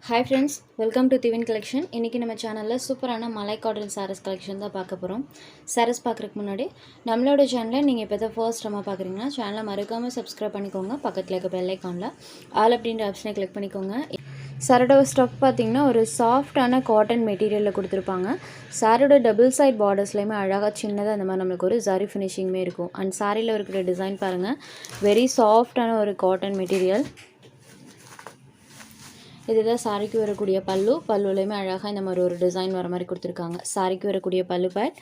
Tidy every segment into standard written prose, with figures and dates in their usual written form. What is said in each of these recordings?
Hi friends, welcome to Tivin Collection. இன்னைக்கு நம்ம சேனல்ல சூப்பரான மலை காட்டன் sarees collection தான் பார்க்க போறோம். sarees பார்க்கறதுக்கு முன்னாடி நம்மளோட சேனலை நீங்க இப்பதான் first time பார்க்கறீங்கன்னா சேனலை மறக்காம subscribe பண்ணிக்கோங்க. பக்கத்துல இருக்க bell iconல all அப்படிங்கற ஆப்ஷனை கிளிக் பண்ணிக்கோங்க. சாரியோட ஸ்டஃப் பாத்தீங்கன்னா ஒரு சாஃப்ட்டான காட்டன் மெட்டீரியல்ல கொடுத்திருப்பாங்க. சாரியோட டபுள் சைடு பார்டர்ஸ்லயுமே அழகா சின்னதா அந்த மாதிரி நமக்கு ஒரு zari finishingமே இருக்கும். and சாரில இருக்கிற டிசைன் பாருங்க. very சாஃப்ட்டான ஒரு காட்டன் மெட்டீரியல். இதுதான் சாரிக்கு வரக்கூடிய பல்லு பல்லுலயுமே அழகா இந்த மாதிரி ஒரு டிசைன் வர மாதிரி கொடுத்திருக்காங்க. சாரிக்கு வரக்கூடிய பல்லு பேட்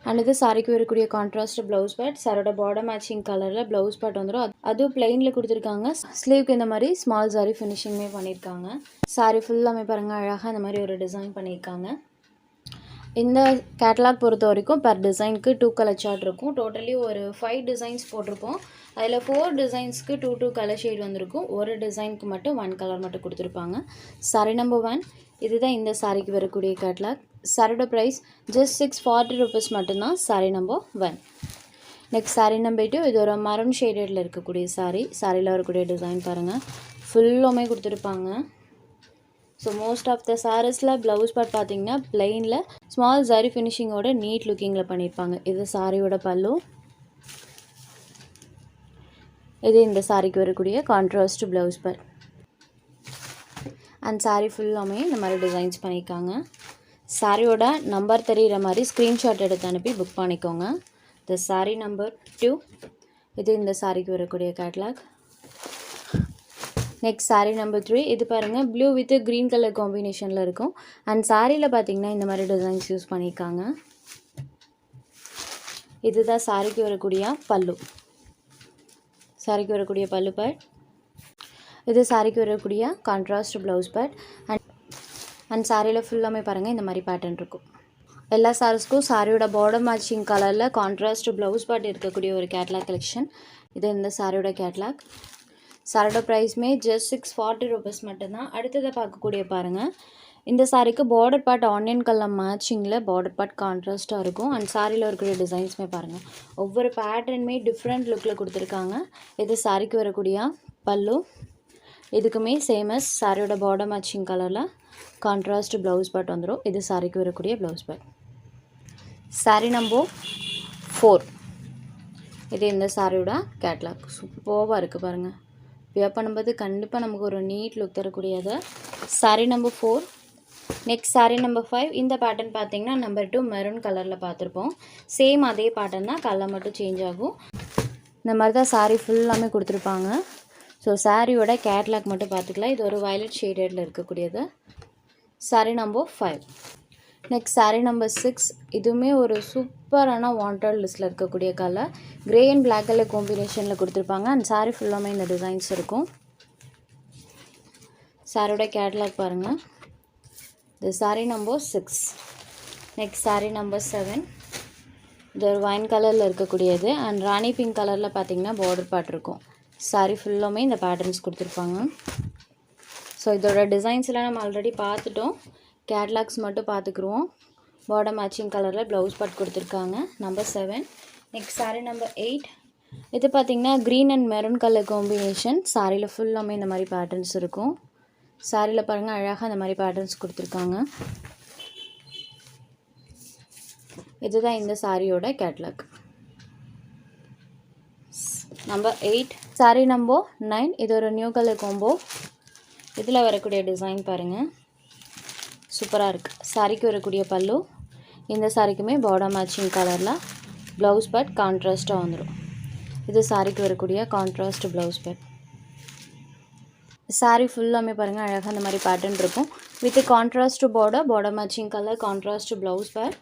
and இது சாரிக்கு வரக்கூடிய கான்ட்ராஸ்ட் ப்ளவுஸ் பேட். சாரோட பார்டர் மேட்சிங் கலர்ல ப்ளவுஸ் பேட் வந்துரும். அதுவும் பிளைன்ல கொடுத்திருக்காங்க. ஸ்லீவ்க்கு இந்த மாதிரி ஸ்மால் சாரி ஃபினிஷிங்மே பண்ணிருக்காங்க. சாரி ஃபுல்லாமே பாருங்க அழகா இந்த மாதிரி ஒரு டிசைன் பண்ணிருக்காங்க. இந்த கேட்டலாக் பொறுத்த வரைக்கும் per டிசைனுக்கு 2 கலர் சார்ட் இருக்கும். டோட்டலி ஒரு 5 டிசைன்ஸ் போட்டிருப்போம். அதில் 4 டிசைன்ஸ்க்கு 2 கலர் ஷேட் வந்திருக்கும். ஒரு டிசைனுக்கு மட்டும் 1 கலர் மட்டும் கொடுத்துருப்பாங்க. சாரி நம்பர் 1 இதுதான் இந்த சாரிக்கு வரக்கூடிய கேட்டலாக். சாரியோட ப்ரைஸ் ஜஸ்ட் 640 rupees மட்டும்தான். Sorry number 1. Next sari number 2 இது ஒரு மரூன் ஷேடடில் இருக்கக்கூடிய சாரி. சாரியில் வரக்கூடிய டிசைன் பாருங்கள் ஃபுல்லுமே கொடுத்துருப்பாங்க. ஸோ மோஸ்ட் ஆஃப் த சாரீஸில் ப்ளவுஸ் பார்ட் பார்த்தீங்கன்னா பிளெயினில் ஸ்மால் ஜரி ஃபினிஷிங்கோட நீட் லுக்கிங்கில் பண்ணியிருப்பாங்க. இது சாரியோட பல்லு. இது இந்த சாரிக்கு வரக்கூடிய contrast blouse part. And sorry ஃபுல்லாமே இந்த மாதிரி டிசைன்ஸ் பண்ணியிருக்காங்க. சாரியோட நம்பர் தெரிகிற மாதிரி ஸ்க்ரீன்ஷாட் எடுத்து அனுப்பி புக் பண்ணிக்கோங்க. இந்த சாரி நம்பர் 2 இது இந்த சாரிக்கு வரக்கூடிய கேட்லாக். நெக்ஸ்ட் சாரி நம்பர் 3 இது பாருங்கள் ப்ளூ வித் க்ரீன் கலர் காம்பினேஷனில் இருக்கும். அண்ட் சாரியில் பார்த்தீங்கன்னா இந்த மாதிரி டிசைன்ஸ் யூஸ் பண்ணியிருக்காங்க. இதுதான் சாரிக்கு வரக்கூடிய பல்லு. சாரிக்கு வரக்கூடிய பல்லு பேட். இது சாரிக்கு வரக்கூடிய கான்ட்ராஸ்ட் ப்ளவுஸ் பேட். அண்ட் சாரியில் ஃபுல்லாமே பாருங்கள் இந்த மாதிரி பேட்டர்ன் இருக்கும். எல்லா சாரீஸ்க்கும் சாரியோட பார்டர் மேட்சிங் கலரில் கான்ட்ராஸ்ட் ப்ளவுஸ் பேட் இருக்கக்கூடிய ஒரு கேட்லாக் கலெக்ஷன். இது இந்த சாரியோட கேட்லாக். சாரியோட ப்ரைஸ்மே ஜஸ்ட் 640 rupees மட்டும்தான். அடுத்ததை பார்க்கக்கூடிய பாருங்கள் இந்த சாரிக்கு பார்டர் பார்ட் ஆனியன் கலர் மேட்சிங்கில் பார்டர் பார்ட் கான்ட்ராஸ்ட்டாக இருக்கும். அண்ட் சாரியில் இருக்கிற டிசைன்ஸுமே பாருங்கள் ஒவ்வொரு பேட்டர்னுமே டிஃப்ரெண்ட் லுக்கில் கொடுத்துருக்காங்க. இது சாரிக்கு வரக்கூடிய பல்லு. இதுக்குமே சேமஸ் சாரியோட பார்டர் மேட்சிங் கலரில் கான்ட்ராஸ்ட் ப்ளவுஸ் பார்ட் வந்துடும். இது சாரிக்கு வரக்கூடிய ப்ளவுஸ் பார்ட். சாரி நம்பர் 4 இது இந்த சாரியோட கேட்லாக். சூப்பராக இருக்குது பாருங்கள். வியர் பண்ணும்போது கண்டிப்பாக நமக்கு ஒரு நீட் லுக் தரக்கூடியது. Sorry number 4. Next sari number 5 இந்த பேட்டர்ன் பார்த்தீங்கன்னா நம்பர் 2 மெரூன் கலரில் பார்த்துருப்போம். சேம் அதே பேட்டர்ன் தான், கலர் மட்டும் சேஞ்ச் ஆகும். இந்த மாதிரி தான் சாரி ஃபுல்லாமே கொடுத்துருப்பாங்க. ஸோ சாரியோட கேட்லாக் மட்டும் பார்த்துக்கலாம். இது ஒரு வயலட் ஷேடடில் இருக்கக்கூடியது. Sari number 5. Next sari number 6 இதுவுமே ஒரு சூப்பரான வாண்டட் லிஸ்ட்டில் இருக்கக்கூடிய colour. Grey and black colour காம்பினேஷனில் கொடுத்துருப்பாங்க. அண்ட் சாரி ஃபுல்லாமே இந்த டிசைன்ஸ் இருக்கும். சாரியோட கேட்லாக் பாருங்கள். இது sorry number 6. Next sari number 7 இது ஒரு வைன் கலரில் இருக்கக்கூடியது. அண்ட் ராணி பிங்க் கலரில் பார்த்தீங்கன்னா பார்டர் பார்ட் இருக்கும். சாரி ஃபுல்லாமே இந்த பேட்டர்ன்ஸ் கொடுத்துருப்பாங்க. ஸோ இதோட டிசைன்ஸ்லாம் நம்ம ஆல்ரெடி பார்த்துட்டோம். கேட்லாக்ஸ் மட்டும் பார்த்துக்குருவோம். பார்டர் மேட்சிங் கலரில் ப்ளவுஸ் பார்ட் கொடுத்துருக்காங்க. நம்பர் 7. நெக்ஸ்ட் சாரி நம்பர் 8 இது பார்த்திங்கன்னா green and maroon colour combination. சாரியில் ஃபுல்லாமே இந்த மாதிரி பேட்டர்ன்ஸ் இருக்கும். சாரியில் பாருங்கள் அழகாக இந்த மாதிரி பேட்டர்ன்ஸ் கொடுத்துருக்காங்க. இதுதான் இந்த சாரியோட கேட்லாக். நம்பர் 8. சாரி நம்பர் 9 இது ஒரு நியூ கலர் காம்போ. இதில் வரக்கூடிய டிசைன் பாருங்கள் சூப்பராக இருக்குது. சாரிக்கு வரக்கூடிய பல்லு. இந்த சாரிக்குமே பார்டர் மேட்சிங் கலரில் ப்ளவுஸ் பேட் கான்ட்ராஸ்ட்டாக வந்துடும். இது சாரிக்கு வரக்கூடிய கான்ட்ராஸ்ட் ப்ளவுஸ் பேட். சாரி ஃபுல்லாமே பாருங்கள் அழகாக அந்த மாதிரி பேட்டர்ன் இருக்கும். With contrast border matching colour contrast blouse பேட்.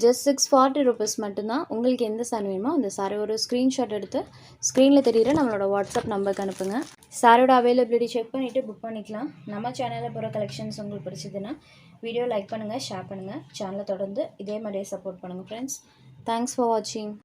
ஜஸ்ட் 640 rupees மட்டும்தான். உங்களுக்கு எந்த சாரி வேணுமோ அந்த சாரி ஒரு ஸ்க்ரீன்ஷாட் எடுத்து ஸ்க்ரீனில் தெரிகிற நம்மளோட வாட்ஸ்அப் நம்பருக்கு அனுப்புங்க. சாரியோட அவைலபிலிட்டி செக் பண்ணிவிட்டு புக் பண்ணிக்கலாம். நம்ம சேனலில் போகிற கலெக்ஷன்ஸ் உங்களுக்கு பிடிச்சதுன்னா வீடியோ லைக் பண்ணுங்கள், ஷேர் பண்ணுங்கள். சேனலை தொடர்ந்து இதே மாதிரியே சப்போர்ட் பண்ணுங்கள் ஃப்ரெண்ட்ஸ். தேங்க்ஸ் ஃபார் வாட்சிங்.